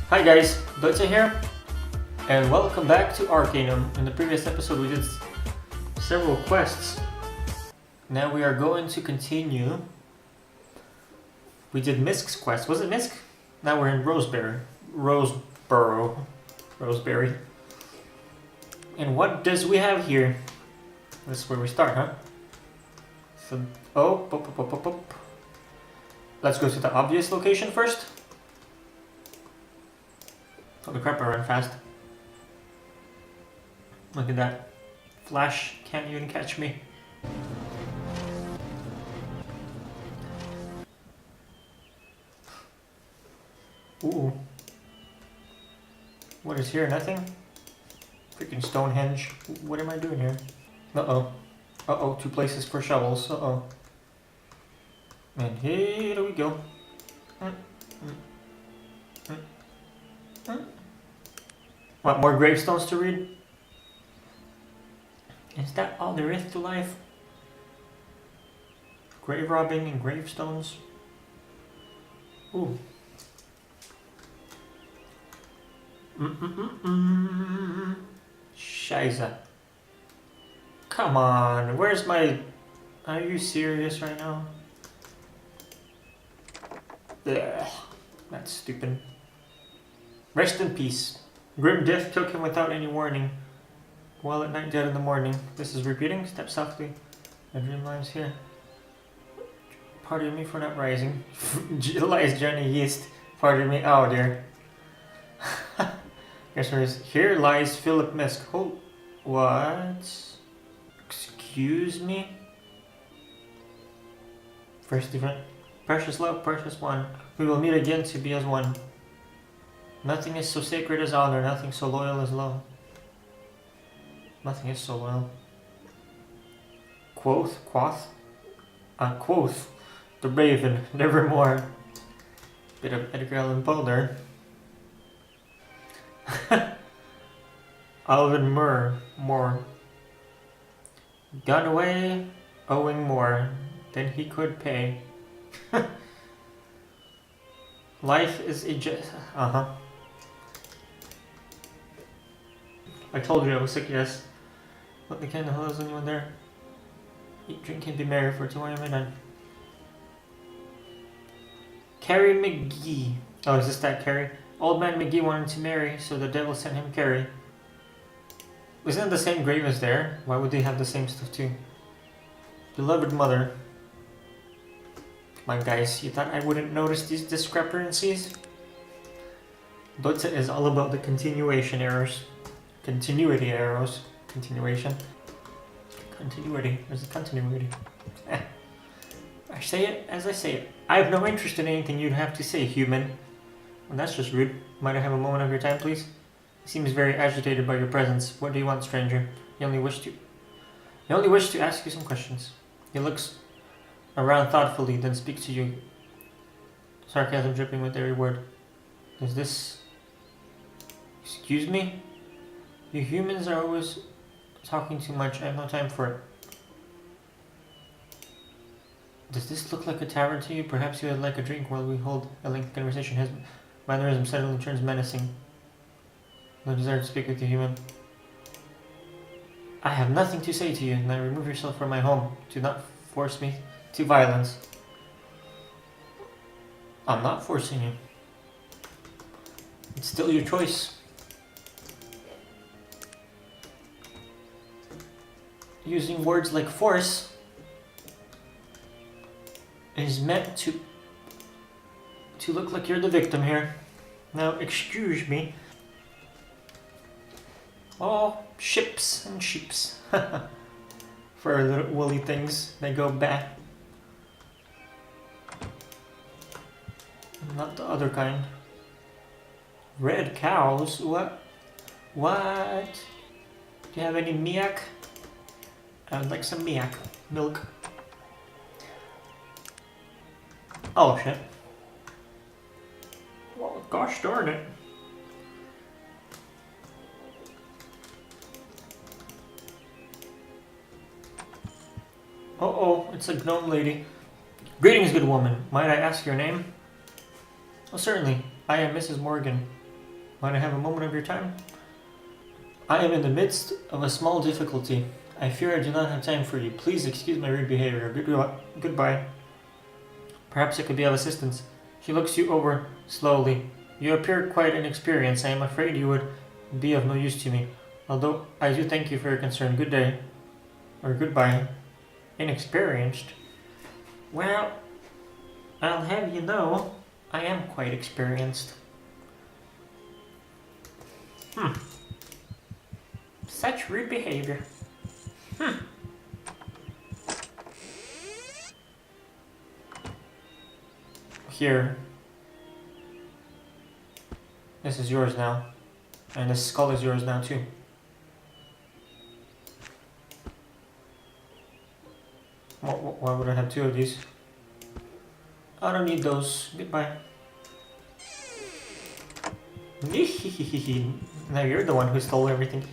Hi guys, Dotsya here, and welcome back to Arcanum. In the previous episode we did several quests. Now we are going to continue. We did Misk's quest. Was it Misk? Now we're in Roseborough. Roseberry. And what does we have here? This is where we start, huh? So, let's go to the obvious location first. Holy crap, I ran fast. Look at that. Flash can't even catch me. Ooh. What is here? Nothing? Freaking Stonehenge. What am I doing here? Uh-oh. Uh-oh, 2 places for shovels. Uh-oh. And here we go. Want more gravestones to read? Is that all there is to life? Grave robbing and gravestones? Ooh. Scheiße. Come on, where's my... Are you serious right now? Ugh, that's stupid. Rest in peace. Grim death took him without any warning. Well at night, dead in the morning. This is repeating. Step softly. My dream lies here. Pardon me for not rising. Lies Johnny Yeast. Pardon me. Oh dear. Guess where is here lies Philip Misk. Oh, what? Excuse me? First event. Precious love, precious one. We will meet again to be as one. Nothing is so sacred as honor, nothing so loyal as love. Nothing is so loyal. Quoth, the raven, nevermore. Bit of Edgar Allan Poe there. Alvin more. Gone away, owing more than he could pay. Life is a I told you I was sick, yes. What the kind of hell is anyone there? Eat, drink, and be merry, for tomorrow am I done. Carrie McGee. Oh, is this that Carrie? Old man McGee wanted to marry, so the devil sent him Carrie. Isn't it the same grave as there? Why would they have the same stuff too? Beloved mother. Come on guys, you thought I wouldn't notice these discrepancies? Dotsya is all about the continuation errors. Continuity arrows. Continuation. Continuity. There's a continuity. I say it as I say it. I have no interest in anything you'd have to say, human. Well, that's just rude. Might I have a moment of your time, please? He seems very agitated by your presence. What do you want, stranger? He only wished to ask you some questions. He looks around thoughtfully, then speaks to you. Sarcasm dripping with every word. Is this... Excuse me? You humans are always talking too much. I have no time for it. Does this look like a tavern to you? Perhaps you would like a drink while we hold a lengthy conversation. His mannerism suddenly turns menacing. No desire to speak with you, human. I have nothing to say to you. Now remove yourself from my home. Do not force me to violence. I'm not forcing you. It's still your choice. Using words like force is meant to look like you're the victim here. Now, excuse me. Oh, ships and sheeps. For little woolly things, they go back. Not the other kind. Red cows? What? What? Do you have any miak? I would like some miak. Milk. Oh shit. Well, gosh darn it. Uh-oh, it's a gnome lady. Greetings, good woman. Might I ask your name? Oh, certainly. I am Mrs. Morgan. Might I have a moment of your time? I am in the midst of a small difficulty. I fear I do not have time for you. Please excuse my rude behavior. Goodbye. Perhaps I could be of assistance. She looks you over slowly. You appear quite inexperienced. I am afraid you would be of no use to me. Although I do thank you for your concern. Good day. Or goodbye. Inexperienced? Well, I'll have you know, I am quite experienced. Such rude behavior. Here. This is yours now. And this skull is yours now too. Why would I have two of these? I don't need those. Goodbye. Now you're the one who stole everything.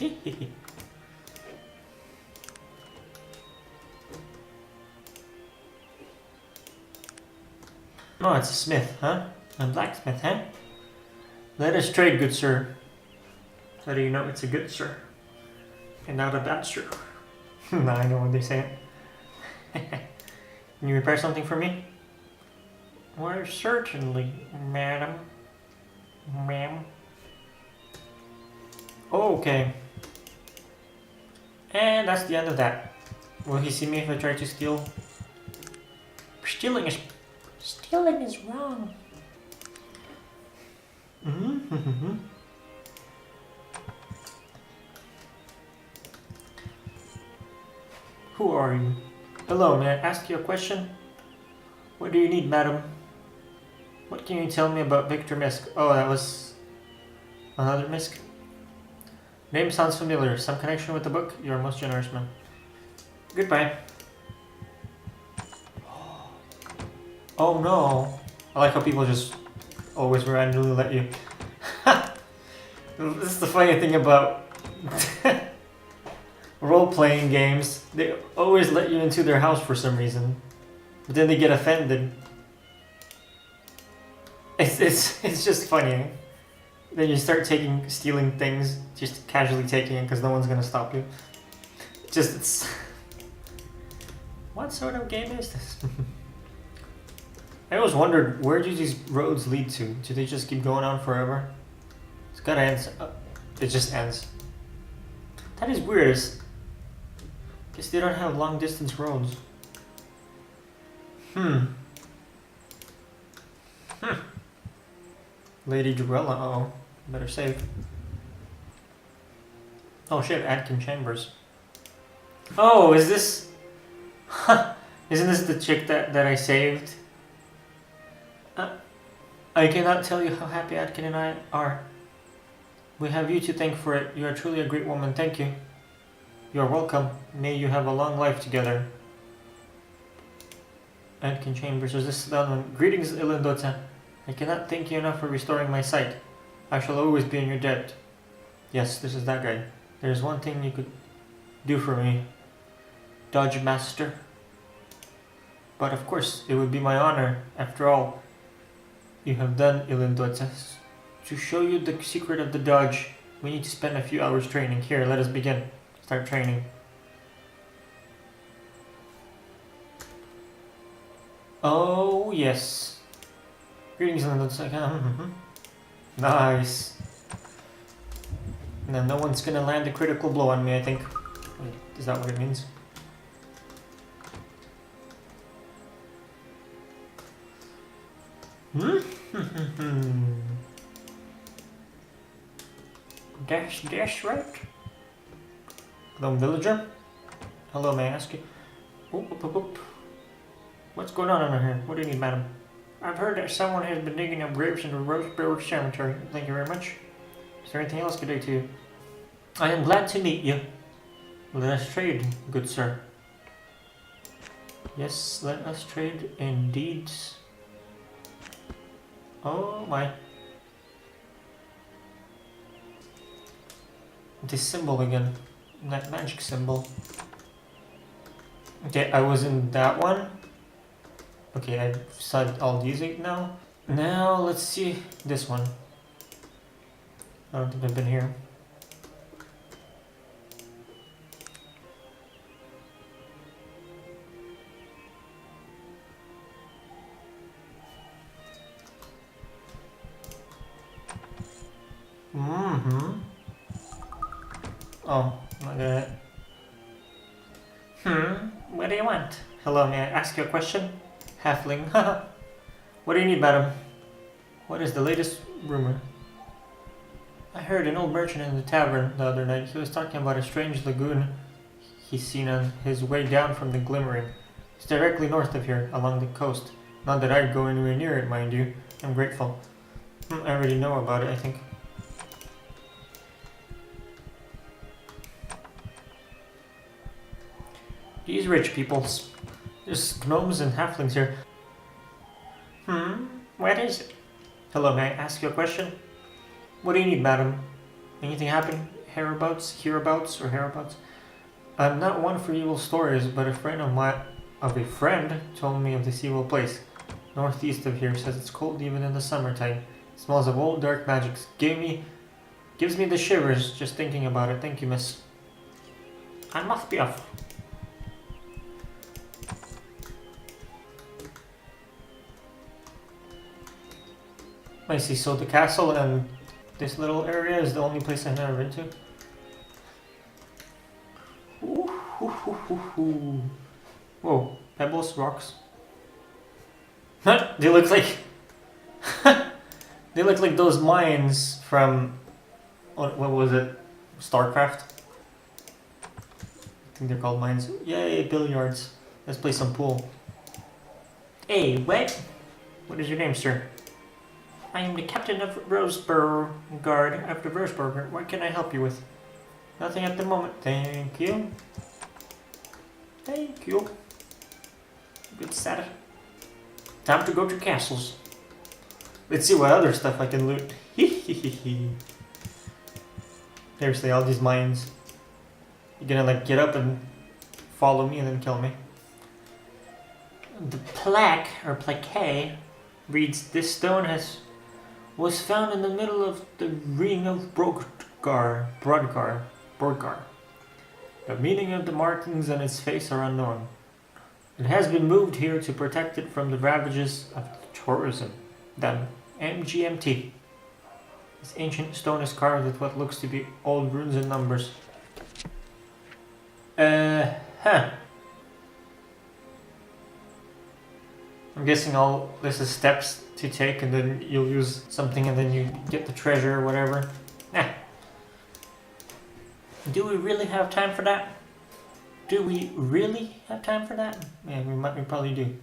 Oh, it's a smith, huh? A blacksmith, huh? Let us trade, good sir. How do you know it's a good sir? And not a bad sir? Now I know what they say. Can you repair something for me? Why, certainly, madam. Ma'am. Okay. And that's the end of that. Will he see me if I try to steal? Stealing is wrong. Who are you? Hello, may I ask you a question? What do you need, madam? What can you tell me about Victor Misk? Oh, that was another Misk? Name sounds familiar. Some connection with the book? You're a most generous man. Goodbye. Oh no. I like how people just always randomly let you. This is the funny thing about role-playing games. They always let you into their house for some reason. But then they get offended. It's just funny. Then you start stealing things, just casually taking it because no one's gonna stop you. It's... What sort of game is this? I always wondered, where do these roads lead to? Do they just keep going on forever? It's gotta end. It just ends. That is weird. Guess they don't have long distance roads. Lady Durella, uh-oh. Better save. Oh shit, Adkin Chambers. Oh, is this... Isn't this the chick that I saved? I cannot tell you how happy Adkin and I are. We have you to thank for it. You are truly a great woman. Thank you. You are welcome. May you have a long life together. Adkin Chambers, is this done? Greetings, Dotsya. I cannot thank you enough for restoring my sight. I shall always be in your debt. Yes, this is that guy. There is one thing you could do for me. Dodge Master. But of course, it would be my honor. After all, you have done, Dotsya. To show you the secret of the dodge, we need to spend a few hours training. Here, let us begin. Start training. Oh, yes. Greetings, Dotsya. Nice. Now, no one's gonna land a critical blow on me, I think. Wait, is that what it means? Dash, right? Hello, villager. Hello, may I ask you? Oop. What's going on under here? What do you need, madam? I've heard that someone has been digging up graves in the Roseborough cemetery. Thank you very much. Is there anything else I could do to you? I am glad to meet you. Let us trade, good sir. Yes, let us trade indeed. Oh my. This symbol again. That magic symbol. Okay, I was in that one. Okay, I've said all these 8 now. Now, let's see this one. I don't think I've been here. Mm-hmm. Oh, not good. What do you want? Hello, may I ask you a question? Halfling. Haha. What do you need, madam? What is the latest rumor? I heard an old merchant in the tavern the other night. He was talking about a strange lagoon he's seen on his way down from the Glimmering. It's directly north of here, along the coast. Not that I'd go anywhere near it, mind you. I'm grateful. I already know about it, I think. These rich peoples. There's gnomes and halflings here. What is it? Hello, may I ask you a question? What do you need, madam? Anything happen? Hereabouts, or hereabouts? I'm not one for evil stories, but a friend of a friend told me of this evil place. Northeast of here, says it's cold even in the summertime. It smells of old dark magics. Gives me the shivers just thinking about it. Thank you, miss. I must be off. I see, so the castle and this little area is the only place I've never been to. Whoa, pebbles, rocks. They look like they look like those mines from what was it? StarCraft? I think they're called mines. Yay, billiards. Let's play some pool. Hey, what? What is your name, sir? I am the captain of Roseborough guard of the Roseborough. What can I help you with? Nothing at the moment. Thank you. Thank you. Good sir. Time to go to castles. Let's see what other stuff I can loot. Seriously, all these mines. You're gonna like get up and follow me and then kill me. The plaque or plaquet reads, "This stone was found in the middle of the ring of Brodgar. The meaning of the markings on its face are unknown. It has been moved here to protect it from the ravages of tourism. Then, MGMT. This ancient stone is carved with what looks to be old runes and numbers." I'm guessing all this is steps to take and then you'll use something and then you get the treasure or whatever. Do we really have time for that? Do we really have time for that? Yeah, we probably do.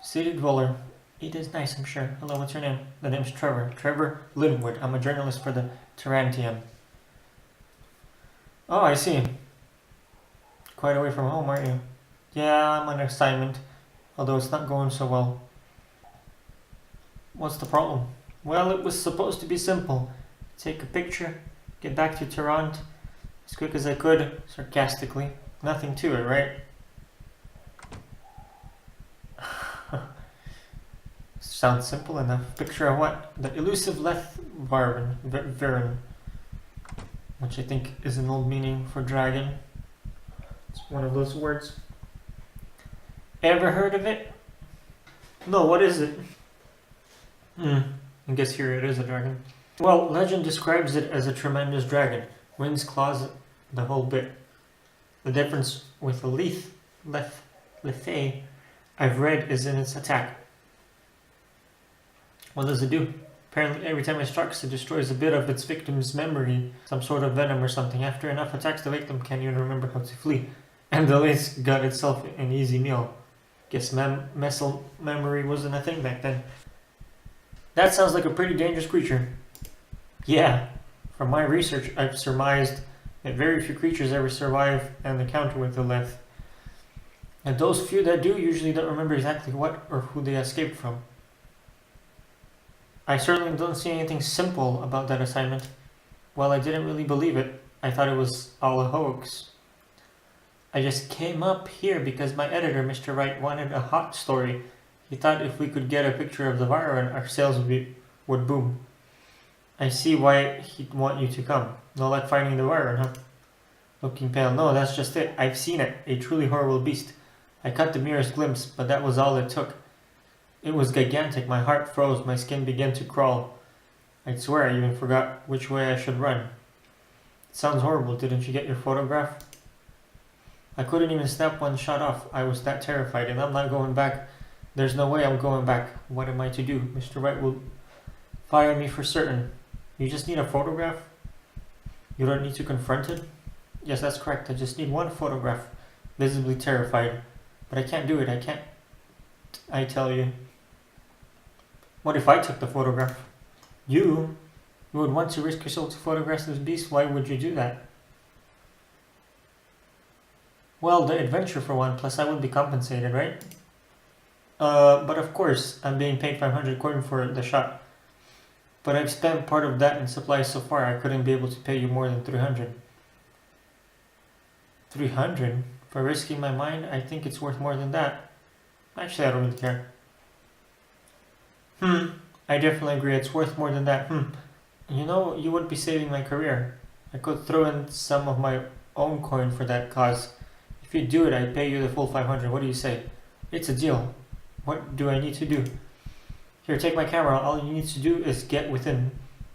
City dweller. It is nice, I'm sure. Hello, what's your name? The name's Trevor. Trevor Linwood. I'm a journalist for the Tarantian. Oh, I see. Quite away from home, aren't you? Yeah, I'm on assignment. Although it's not going so well. What's the problem? Well, it was supposed to be simple. Take a picture, get back to Toronto as quick as I could, sarcastically. Nothing to it, right? Sounds simple enough. Picture of what? The elusive Varen, which I think is an old meaning for dragon. It's one of those words. Ever heard of it? No, what is it? I guess here it is a dragon. Well, legend describes it as a tremendous dragon. Wings, claws, the whole bit. The difference with the Lethe I've read is in its attack. What does it do? Apparently every time it strikes, it destroys a bit of its victim's memory, some sort of venom or something. After enough attacks, the victim can't even remember how to flee. And the Lethe got itself an easy meal. Guess muscle memory wasn't a thing back then. That sounds like a pretty dangerous creature. Yeah, from my research, I've surmised that very few creatures ever survive an encounter with the Lethe. And those few that do usually don't remember exactly what or who they escaped from. I certainly don't see anything simple about that assignment. Well, I didn't really believe it. I thought it was all a hoax. I just came up here because my editor, Mr. Wright, wanted a hot story. He thought if we could get a picture of the Viren, our sales would boom. I see why he'd want you to come. No like finding the wire, huh? Looking pale. No, that's just it. I've seen it. A truly horrible beast. I caught the merest glimpse, but that was all it took. It was gigantic. My heart froze. My skin began to crawl. I'd swear I even forgot which way I should run. It sounds horrible. Didn't you get your photograph? I couldn't even snap one shot off. I was that terrified, and I'm not going back. There's no way I'm going back. What am I to do? Mr. Wright will fire me for certain. You just need a photograph? You don't need to confront it? Yes, that's correct. I just need one photograph. Visibly terrified. But I can't do it. I can't. I tell you. What if I took the photograph? You would want to risk yourself to photograph this beast? Why would you do that? Well, the adventure for one, plus I would be compensated, right? But of course, I'm being paid 500 coin for the shot. But I've spent part of that in supplies so far, I couldn't be able to pay you more than 300. 300? For risking my mind, I think it's worth more than that. Actually, I don't really care. I definitely agree, it's worth more than that. You know, you would be saving my career. I could throw in some of my own coin for that cause. If you do it, I pay you the full 500. What do you say? It's a deal. What do I need to do? Here, take my camera. All you need to do is get within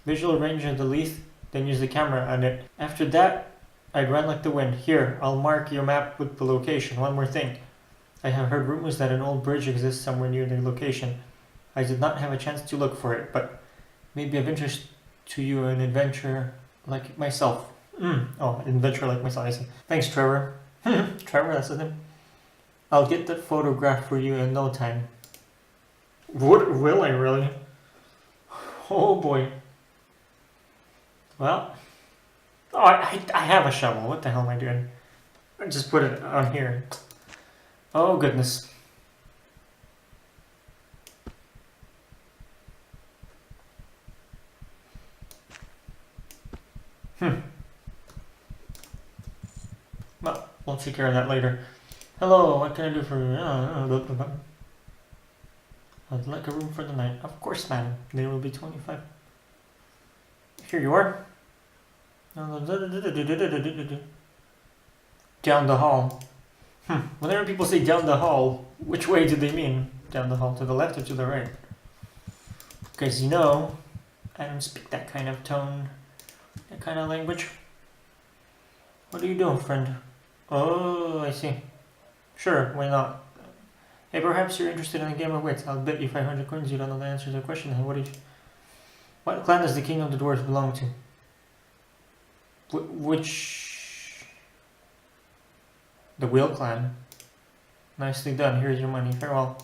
visual range of the leaf, then use the camera on it. After that, I'd run like the wind. Here, I'll mark your map with the location. One more thing. I have heard rumors that an old bridge exists somewhere near the location. I did not have a chance to look for it, but maybe of interest to you, an adventure like myself. Oh, adventure like myself, I see. Thanks, Trevor. Trevor, that's his name. I'll get the photograph for you in no time. What, will I really? Oh boy. Well, oh, I have a shovel. What the hell am I doing? I just put it on here. Oh goodness. Well, we'll take care of that later. Hello, what can I do for you? I'd like a room for the night. Of course, madam. There will be 25. Here you are. Down the hall. Whenever people say down the hall, which way do they mean? Down the hall, to the left or to the right? Because you know, I don't speak that kind of tone, that kind of language. What are you doing, friend? Oh, I see. Sure, why not? Hey, perhaps you're interested in a game of wits. I'll bet you 500 coins you don't know the answer to the question. What clan does the king of the dwarves belong to? Which? The Wheel clan. Nicely done. Here's your money. Farewell.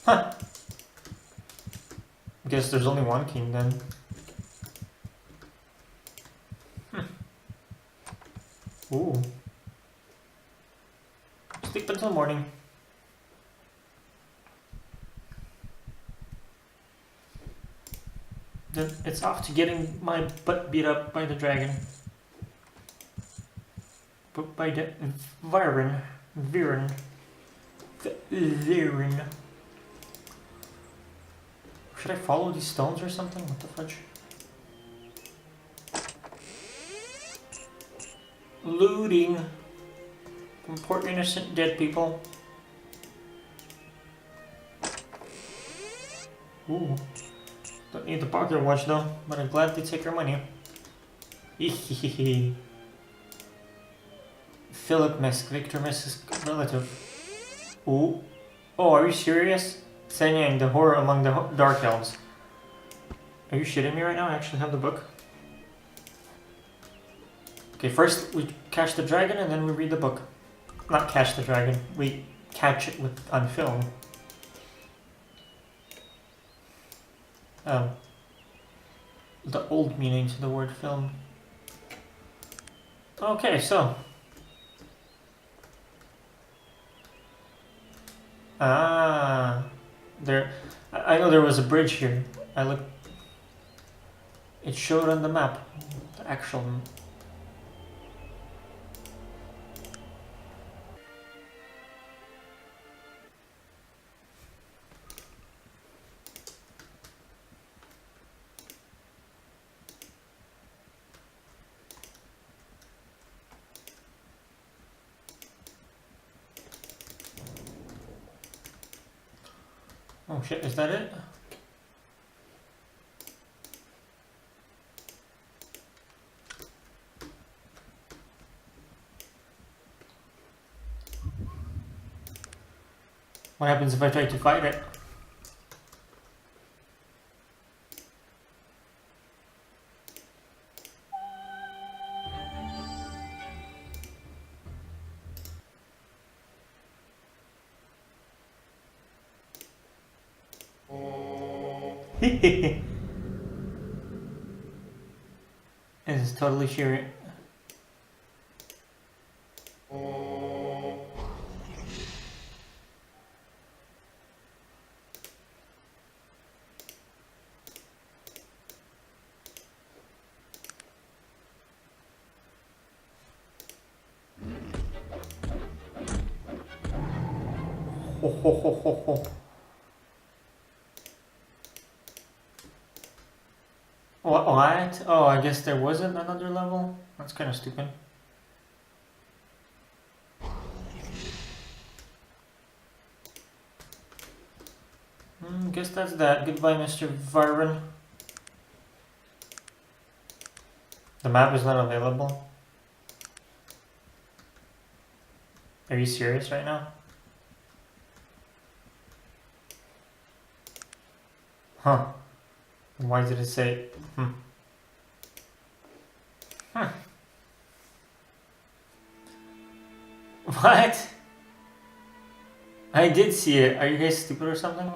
Huh. Guess there's only one king then. Ooh. Sleep until morning. Then it's off to getting my butt beat up by the dragon. But by the Viren. Should I follow these stones or something? What the fudge? Looting from poor innocent dead people. Ooh. Don't need the pocket watch though, but I'd gladly take your money. Hehehe. Philip Misk, Victor Misk's relative. Ooh. Oh, are you serious? Senyang, the horror among the dark elves. Are you shitting me right now? I actually have the book. Okay, first we catch the dragon and then we read the book. Not catch the dragon, we catch it on film. The old meaning to the word film. Okay, so. There. I know there was a bridge here. I looked. It showed on the map. The actual. Oh shit, is that it? What happens if I try to fight it? This is totally sheer. Ho ho ho ho ho. What? Oh, I guess there wasn't another level? That's kind of stupid. Guess that's that. Goodbye, Mr. Varvin. The map is not available. Are you serious right now? Huh. Why did it say? What? I did see it. Are you guys stupid or something?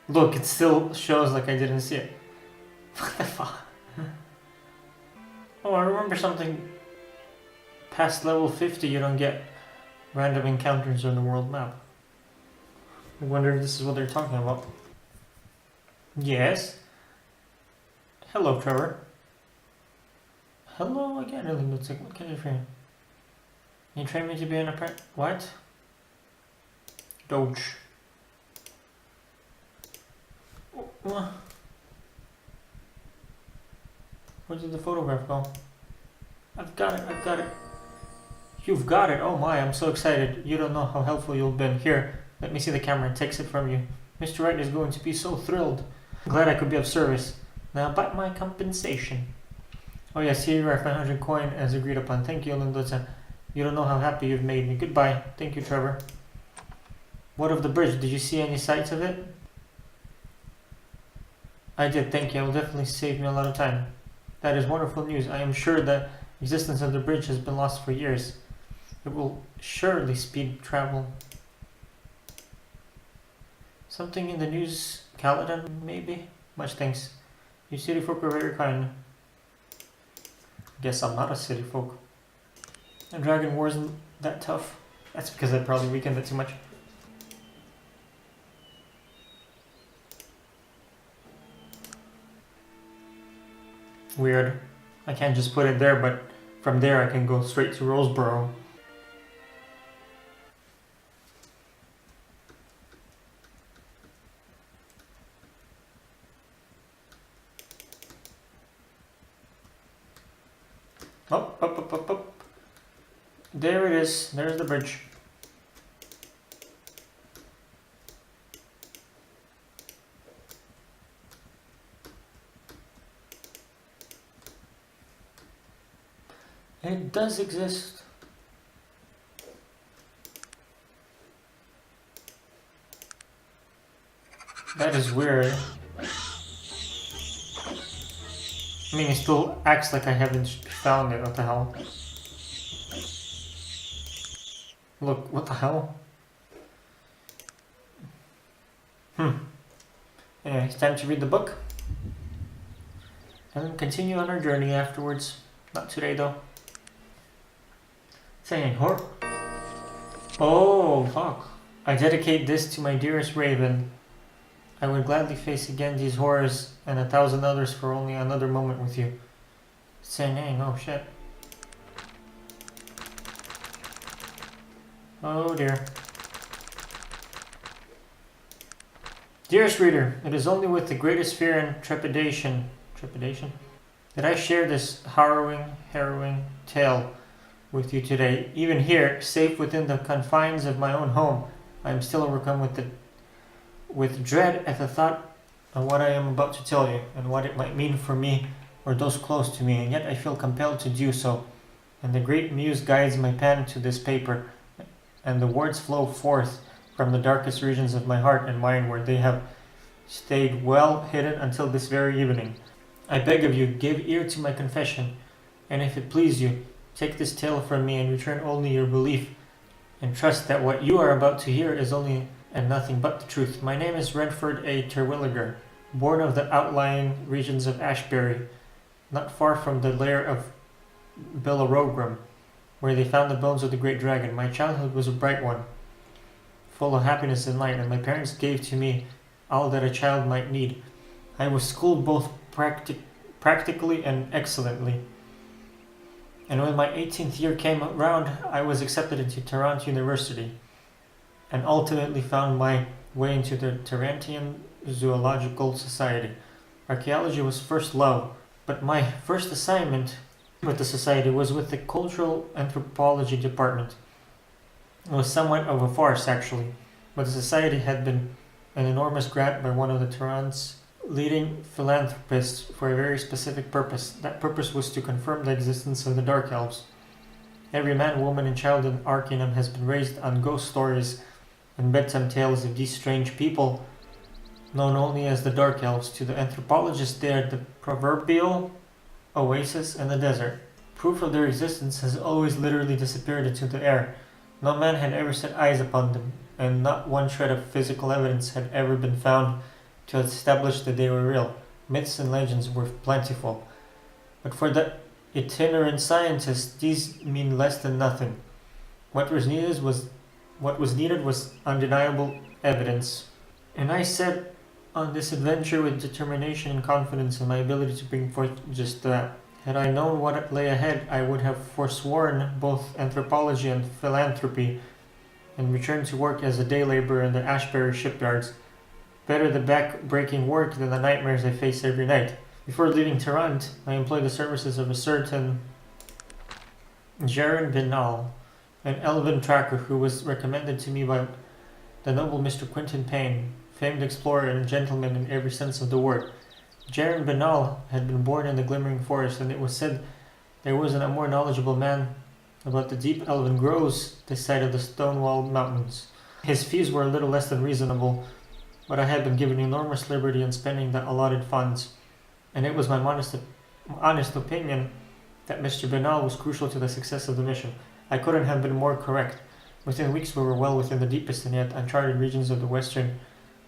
Look, it still shows like I didn't see it. What the fuck? Oh, I remember something. Past level 50 you don't get random encounters on the world map. I wonder if this is what they're talking about. Yes. Hello, Trevor. Hello again, Looks like, what can I do for you? You train me to be an apprentice? What? Doge. What? Where did the photograph go? I've got it, I've got it. You've got it, oh my, I'm so excited. You don't know how helpful you've been. Here, let me see the camera and takes it from you. Mr. Wright is going to be so thrilled. Glad I could be of service. Now about my compensation. Oh yes, here you are, 500 coin as agreed upon. Thank you, Dotsya. You don't know how happy you've made me. Goodbye. Thank you, Trevor. What of the bridge? Did you see any sights of it? I did, thank you. It will definitely save me a lot of time. That is wonderful news. I am sure the existence of the bridge has been lost for years. It will surely speed travel. Something in the news, Caledon, maybe? Much thanks. You city folk are very kind. Guess I'm not a city folk. And Dragon War isn't that tough. That's because I probably weakened it too much. Weird. I can't just put it there, but from there I can go straight to Roseborough. Up. There it is. There's the bridge. It does exist. That is weird. I mean, it still acts like I haven't found it. What the hell? Look, what the hell? Anyway, it's time to read the book. And then continue on our journey afterwards. Not today, though. Saying, horror. Oh, fuck. I dedicate this to my dearest Raven. I would gladly face again these horrors and 1,000 others for only another moment with you. Saying, oh shit. Oh dear. Dearest reader, it is only with the greatest fear and trepidation that I share this harrowing tale with you today. Even here, safe within the confines of my own home, I am still overcome with the with dread at the thought of what I am about to tell you, and what it might mean for me or those close to me, and yet I feel compelled to do so. And the great muse guides my pen to this paper, and the words flow forth from the darkest regions of my heart and mind, where they have stayed well hidden until this very evening. I beg of you, give ear to my confession, and if it please you, take this tale from me and return only your belief, and trust that what you are about to hear is only and nothing but the truth. My name is Renford A. Terwilliger, born of the outlying regions of Ashbury, not far from the lair of Bellerogram, where they found the bones of the great dragon. My childhood was a bright one, full of happiness and light, and my parents gave to me all that a child might need. I was schooled both practically and excellently, and when my 18th year came round, I was accepted into Toronto University, and ultimately found my way into the Tarantian Zoological Society. Archaeology was first love, but my first assignment with the society was with the Cultural Anthropology Department. It was somewhat of a farce, actually, but the society had been an enormous grant by one of the Toronto's leading philanthropists for a very specific purpose. That purpose was to confirm the existence of the Dark Elves. Every man, woman, and child in Arcanum has been raised on ghost stories and bedtime tales of these strange people, known only as the Dark Elves. To the anthropologists, they are the proverbial oasis in the desert. Proof of their existence has always literally disappeared into the air. No man had ever set eyes upon them, and not one shred of physical evidence had ever been found to establish that they were real. Myths and legends were plentiful, but for the itinerant scientists, these mean less than nothing. What was needed was undeniable evidence, and I set on this adventure with determination and confidence in my ability to bring forth just that. Had I known what lay ahead, I would have forsworn both anthropology and philanthropy and returned to work as a day laborer in the Ashbury shipyards. Better the back-breaking work than the nightmares I face every night. Before leaving Toronto, I employed the services of a certain Jaron Binal, an elven tracker who was recommended to me by the noble Mr. Quentin Payne, famed explorer and gentleman in every sense of the word. Jaron Binal had been born in the Glimmering Forest, and it was said there wasn't a more knowledgeable man about the deep elven groves this side of the Stonewall Mountains. His fees were a little less than reasonable, but I had been given enormous liberty in spending the allotted funds, and it was my honest opinion that Mr. Binal was crucial to the success of the mission. I couldn't have been more correct. Within weeks we were well within the deepest and yet uncharted regions of the western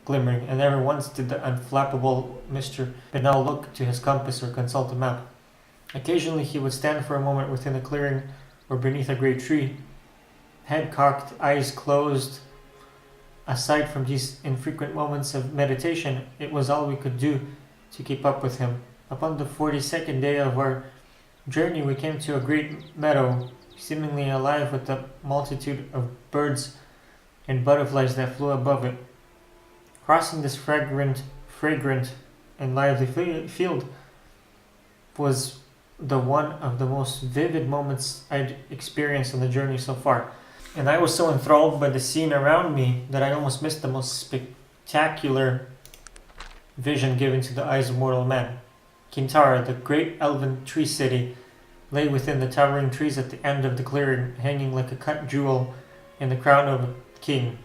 Glimmering, and never once did the unflappable Mr. Binal look to his compass or consult a map. Occasionally he would stand for a moment within a clearing or beneath a great tree, head cocked, eyes closed. Aside from these infrequent moments of meditation, it was all we could do to keep up with him. Upon the 42nd day of our journey, we came to a great meadow, seemingly alive with a multitude of birds and butterflies that flew above it. Crossing this fragrant and lively field was the one of the most vivid moments I'd experienced on the journey so far. And I was so enthralled by the scene around me that I almost missed the most spectacular vision given to the eyes of mortal man. Kintara, the great elven tree city, lay within the towering trees at the end of the clearing, hanging like a cut jewel in the crown of a king.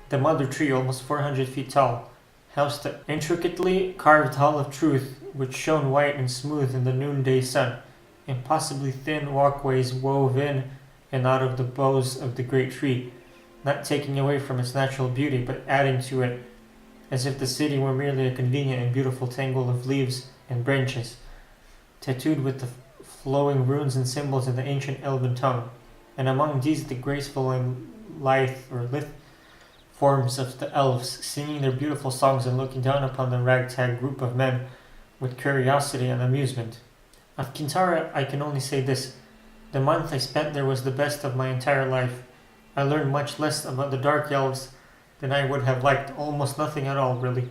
The mother tree, almost 400 feet tall, housed the intricately carved Hall of Truth, which shone white and smooth in the noonday sun. Impossibly thin walkways wove in and out of the boughs of the great tree, not taking away from its natural beauty, but adding to it, as if the city were merely a convenient and beautiful tangle of leaves and branches, tattooed with the flowing runes and symbols in the ancient elven tongue, and among these the graceful and lithe forms of the elves, singing their beautiful songs and looking down upon the ragtag group of men with curiosity and amusement. Of Kintara, I can only say this: the month I spent there was the best of my entire life. I learned much less about the Dark Elves than I would have liked, almost nothing at all, really.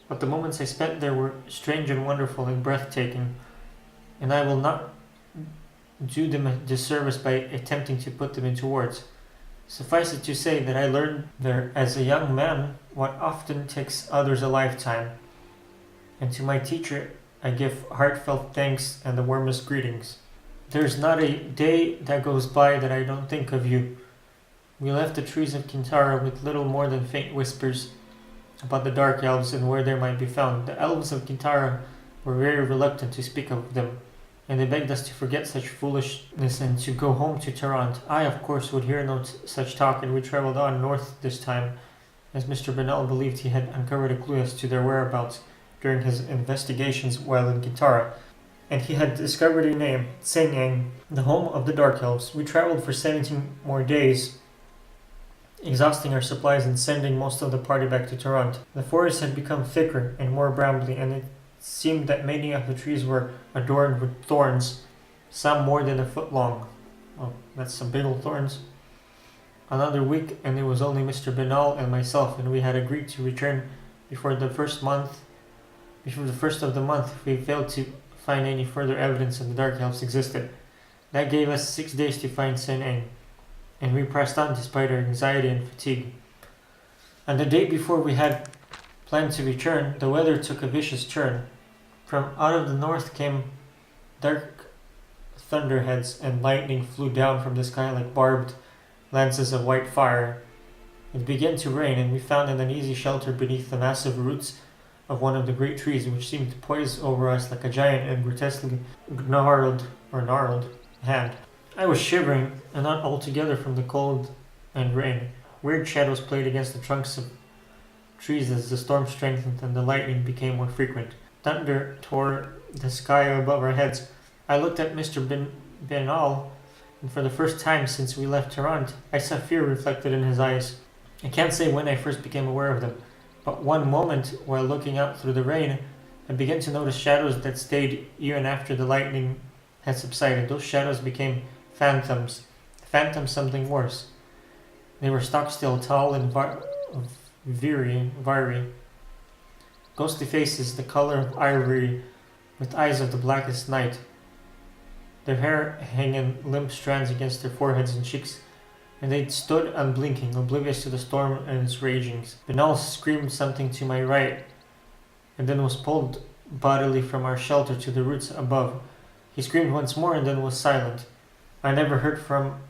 But the moments I spent there were strange and wonderful and breathtaking, and I will not do them a disservice by attempting to put them into words. Suffice it to say that I learned there as a young man what often takes others a lifetime, and to my teacher I give heartfelt thanks and the warmest greetings. There's not a day that goes by that I don't think of you. We left the trees of Kintara with little more than faint whispers about the dark elves and where they might be found. The elves of Kintara were very reluctant to speak of them, and they begged us to forget such foolishness and to go home to Tarant. I, of course, would hear no such talk, and we travelled on north this time, as Mr. Bernal believed he had uncovered a clue as to their whereabouts during his investigations while in Kintara, and he had discovered a name, Tsenyang, the home of the Dark Elves. We travelled for 17 more days, exhausting our supplies and sending most of the party back to Tarant. The forest had become thicker and more brambly, and it seemed that many of the trees were adorned with thorns, some more than a foot long. Oh, that's some big old thorns. Another week, and it was only Mr. Bernal and myself, and we had agreed to return before the first of the month if we failed to find any further evidence that the Dark Elves existed. That gave us 6 days to find Seneng, and we pressed on despite our anxiety and fatigue. On the day before we had planned to return, the weather took a vicious turn. From out of the north came dark thunderheads, and lightning flew down from the sky like barbed lances of white fire. It began to rain, and we found an uneasy shelter beneath the massive roots of one of the great trees, which seemed to poise over us like a giant and grotesquely gnarled hand. I was shivering, and not altogether from the cold and rain. Weird shadows played against the trunks of trees as the storm strengthened and the lightning became more frequent. Thunder tore the sky above our heads. I looked at Mr. Bernal, and for the first time since we left Tarant, I saw fear reflected in his eyes. I can't say when I first became aware of them, but one moment, while looking out through the rain, I began to notice shadows that stayed even after the lightning had subsided. Those shadows became phantoms. Something worse. They were stock-still, tall and wiry. Ghostly faces, the color of ivory, with eyes of the blackest night. Their hair hung in limp strands against their foreheads and cheeks, and they stood unblinking, oblivious to the storm and its ragings. Bernal screamed something to my right, and then was pulled bodily from our shelter to the roots above. He screamed once more and then was silent. I never heard from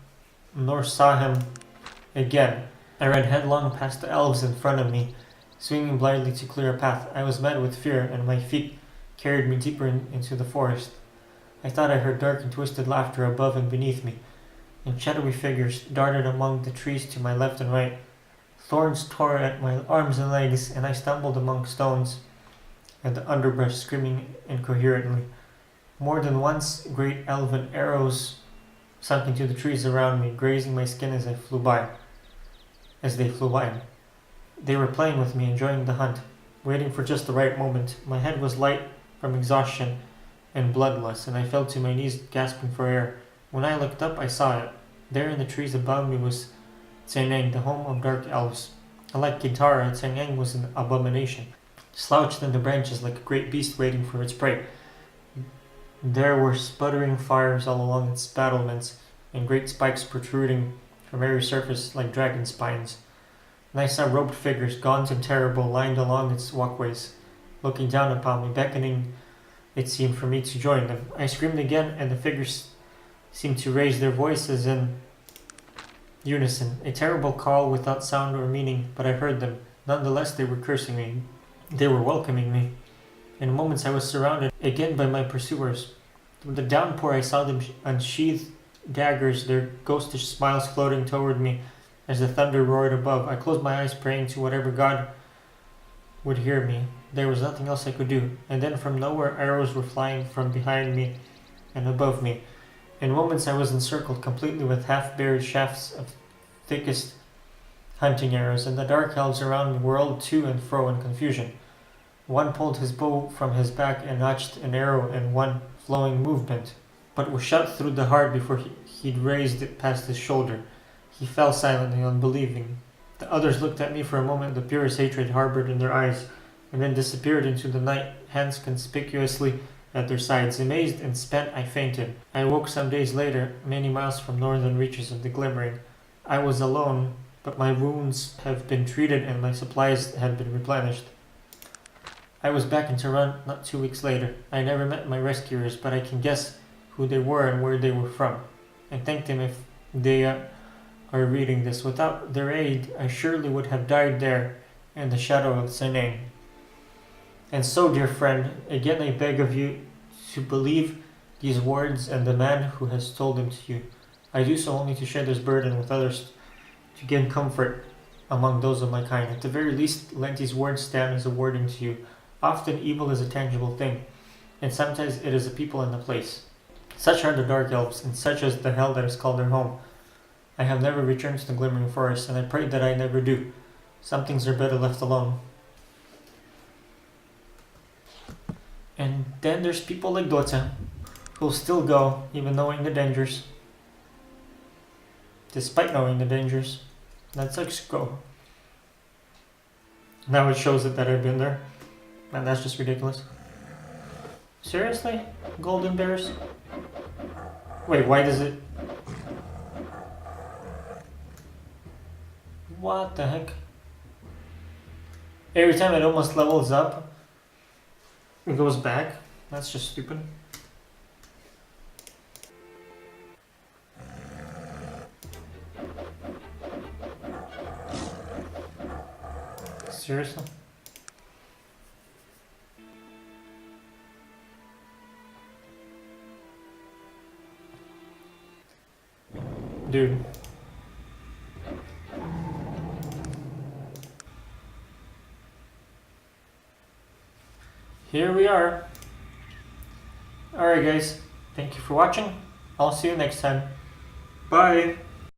nor saw him again. I ran headlong past the elves in front of me, swinging blindly to clear a path. I was mad with fear, and my feet carried me deeper into the forest. I thought I heard dark and twisted laughter above and beneath me, and shadowy figures darted among the trees to my left and right. Thorns tore at my arms and legs, and I stumbled among stones and the underbrush, screaming incoherently. More than once, great elven arrows sunk into the trees around me, grazing my skin as they flew by. They were playing with me, enjoying the hunt, waiting for just the right moment. My head was light from exhaustion and bloodless, and I fell to my knees, gasping for air. When I looked up, I saw it. There in the trees above me was Tseneng, the home of dark elves. Unlike Kintara, Tseneng was an abomination, slouched in the branches like a great beast waiting for its prey. There were sputtering fires all along its battlements, and great spikes protruding from every surface like dragon spines. And I saw robed figures, gaunt and terrible, lined along its walkways, looking down upon me, beckoning, it seemed, for me to join them. I screamed again, and the figures seemed to raise their voices in unison, a terrible call without sound or meaning, but I heard them. Nonetheless, they were cursing me. They were welcoming me. In moments I was surrounded again by my pursuers. Through the downpour I saw them unsheathe daggers, their ghostish smiles floating toward me as the thunder roared above. I closed my eyes, praying to whatever God would hear me. There was nothing else I could do. And then from nowhere arrows were flying from behind me and above me. In moments I was encircled completely with half-buried shafts of thickest hunting arrows, and the dark elves around me whirled to and fro in confusion. One pulled his bow from his back and notched an arrow in one flowing movement, but was shot through the heart before he'd raised it past his shoulder. He fell silently, unbelieving. The others looked at me for a moment, the purest hatred harbored in their eyes, and then disappeared into the night, hands conspicuously at their sides. Amazed and spent, I fainted. I woke some days later, many miles from northern reaches of the glimmering, I was alone, but my wounds have been treated and my supplies have been replenished. I was back in Tehran not 2 weeks later. I never met my rescuers, but I can guess who they were and where they were from. I thank them if they are reading this. Without their aid, I surely would have died there in the shadow of Senain. And so, dear friend, again I beg of you to believe these words and the man who has told them to you. I do so only to share this burden with others, to gain comfort among those of my kind. At the very least, let these words stand as a warning to you. Often evil is a tangible thing, and sometimes it is a people and a place. Such are the Dark Elves, and such is the hell that is called their home. I have never returned to the Glimmering Forest, and I pray that I never do. Some things are better left alone. And then there's people like Dotsya, who'll still go, even knowing the dangers. Despite knowing the dangers. Let's just go. Now it shows it that I've been there. And that's just ridiculous. Seriously? Golden bears? Wait, why does it... What the heck? Every time it almost levels up, it goes back. That's just stupid. Seriously? Dude. Here we are. Alright guys, thank you for watching. I'll see you next time. Bye!